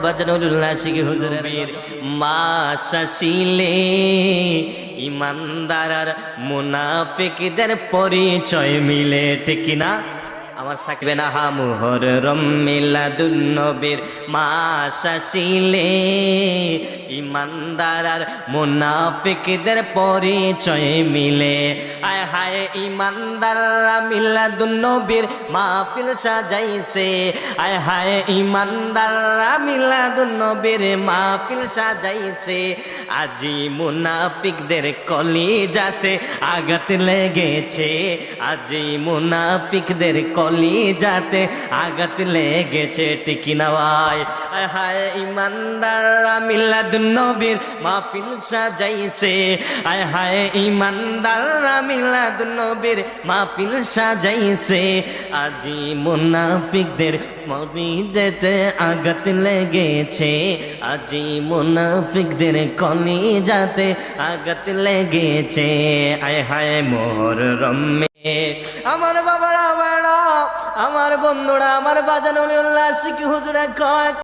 বাজানুল্লাহ শিখি হুজুরের মা শাসিলে ইমানদার আর মুনাফিকদের পরিচয় মিলে, ঠিক কিনা? আমার সাকিবে না হা মুহররম মিলাদুন নবীর মাস আসিলে ইমানদার আর মুনাফিকদের পরিচয় মিলে। আয় হায় ইমানদাররা মিলাদুন নবীর মাহফিল সাজাইছে, আয় হায় ইমানদাররা মিলাদুন নবীর মাহফিল সাজাইছে। আজি মুনাফিকদের কলিজাতে আঘাত লেগেছে, আজি মুনাফিকদের কলিজাতে আঘাত লেগেছে, ঠিক না ভাই? আয় হায় ইমানদাররা মিলাদুন নবীর মাহফিল সাজাইছে, আয় হায় ইমানদাররা মিলাদুন নবীর মাহফিল সাজাইছে। আজি মুনাফিকদের কলিজাতে আঘাত লেগেছে, আজি মুনাফিকদের কলিজাতে আঘাত লেগেছে। আয় হায় মুহররম আমার বাবারা, আমার বন্ধুরা, আমার বাজানুল্লাহ শিখি হুজুরে কয়